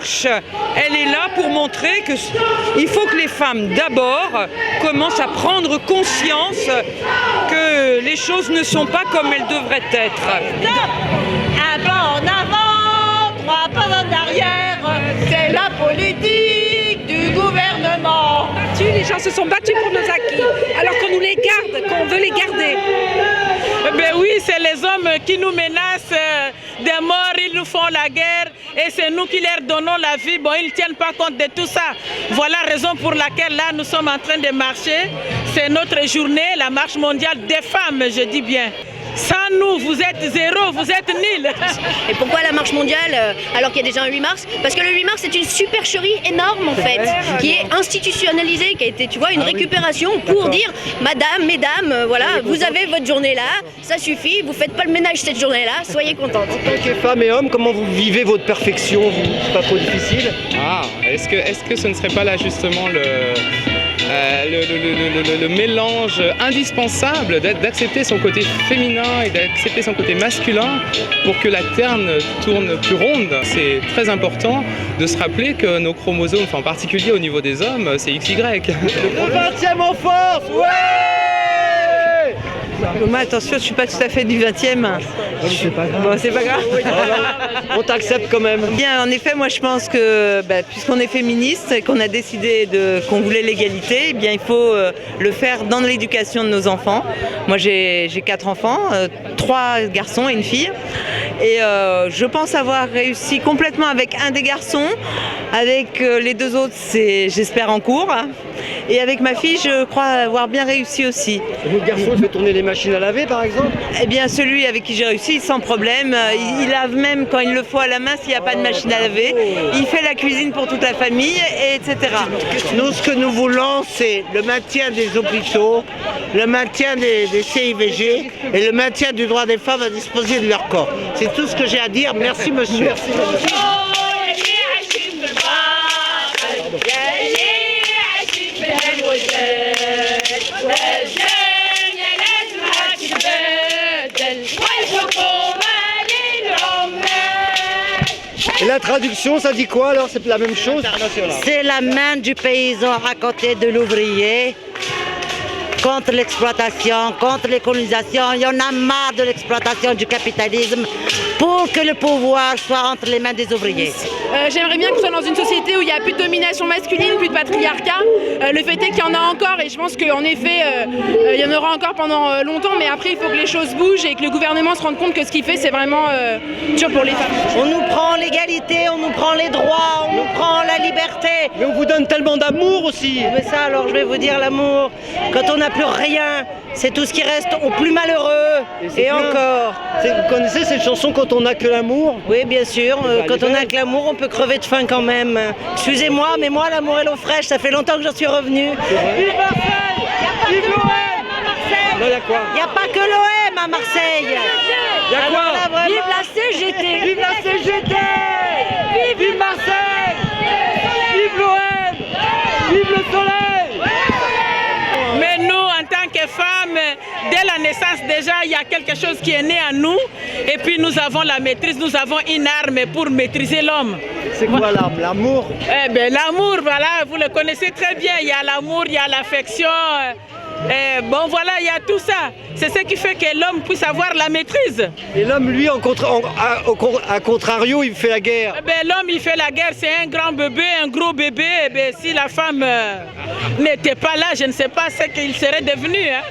marche, elle est là pour montrer qu'il faut que les femmes d'abord commencent à prendre conscience que les choses ne sont pas comme elles devraient être. Un pas en avant, 3 pas en arrière, c'est la politique du gouvernement. Les gens se sont battus pour nos acquis, alors qu'on nous les garde, qu'on veut les garder. Ben oui, c'est les hommes qui nous menacent des morts, ils nous font la guerre et c'est nous qui leur donnons la vie. Bon, ils ne tiennent pas compte de tout ça. Voilà la raison pour laquelle là, nous sommes en train de marcher. C'est notre journée, la marche mondiale des femmes, je dis bien. Sans nous, vous êtes zéro, vous êtes nul. Et pourquoi la marche mondiale alors qu'il y a déjà un 8 mars? Parce que le 8 mars c'est une supercherie énorme en fait, qui est institutionnalisée, qui a été, tu vois, une récupération pour dire, madame, mesdames, voilà, vous avez votre journée là, ça suffit, vous faites pas le ménage cette journée là, soyez contentes. En tant que femme et homme, comment vous vivez votre perfection, vous? C'est pas trop difficile? Est-ce que ce ne serait pas là justement le mélange indispensable d'accepter son côté féminin et d'accepter son côté masculin pour que la Terre tourne plus ronde? C'est très important de se rappeler que nos chromosomes, en particulier au niveau des hommes, c'est XY. Le 20e en force, ouais! Moi, attention, je ne suis pas tout à fait du 20e. C'est pas grave. Bon, c'est pas grave. On t'accepte quand même. Bien, en effet, moi je pense que puisqu'on est féministe et qu'on a décidé qu'on voulait l'égalité, eh bien il faut le faire dans l'éducation de nos enfants. Moi j'ai 4 enfants, 3 garçons et une fille. Et je pense avoir réussi complètement avec un des garçons. Avec les 2 autres, c'est j'espère en cours. Et avec ma fille, je crois avoir bien réussi aussi. Et votre garçon, il fait tourner les machines à laver par exemple? Eh bien celui avec qui j'ai réussi, sans problème. Il lave même quand il le faut à la main s'il n'y a pas de machine à laver. Il fait la cuisine pour toute la famille, etc. Nous, ce que nous voulons, c'est le maintien des hôpitaux, le maintien des CIVG et le maintien du droit des femmes à disposer de leur corps. C'est tout ce que j'ai à dire. Merci, monsieur. Merci. Et la traduction, ça dit quoi alors? C'est la même chose? C'est la main du paysan à côté de l'ouvrier. Contre l'exploitation, contre les colonisations. Il y en a marre de l'exploitation du capitalisme pour que le pouvoir soit entre les mains des ouvriers. J'aimerais bien qu'on soit dans une société où il n'y a plus de domination masculine, plus de patriarcat. Le fait est qu'il y en a encore et je pense qu'en effet, il y en aura encore pendant longtemps, mais après il faut que les choses bougent et que le gouvernement se rende compte que ce qu'il fait c'est vraiment dur pour les femmes. On nous prend l'égalité, on nous prend les droits, on nous prend la liberté. Mais on vous donne tellement d'amour aussi. Mais ça alors je vais vous dire l'amour, quand on n'a plus rien, c'est tout ce qui reste au plus malheureux et encore. Vous connaissez cette chanson Quand on n'a que l'amour? Oui bien sûr, quand on a que l'amour on peut crever de faim quand même. Excusez-moi mais moi l'amour et l'eau fraîche ça fait longtemps que j'en suis revenue. Vive Marseille! Vive l'OM! Il n'y a pas que l'OM à Marseille. Il y a quoi? Vive la CGT. Vive la CGT! Vive Marseille! Vive l'OM! Vive le soleil! Mais nous, en tant que femmes, dès la naissance déjà, il y a quelque chose qui est né en nous. Et puis nous avons la maîtrise, nous avons une arme pour maîtriser l'homme. C'est quoi l'arme? L'amour? Eh bien, l'amour, voilà, vous le connaissez très bien. Il y a l'amour, il y a l'affection. Bon, voilà, il y a tout ça. C'est ce qui fait que l'homme puisse avoir la maîtrise. Et l'homme, lui, à contrario, il fait la guerre. Eh bien, l'homme, il fait la guerre, c'est un grand bébé, un gros bébé. Eh bien, si la femme n'était pas là, je ne sais pas ce qu'il serait devenu. Hein.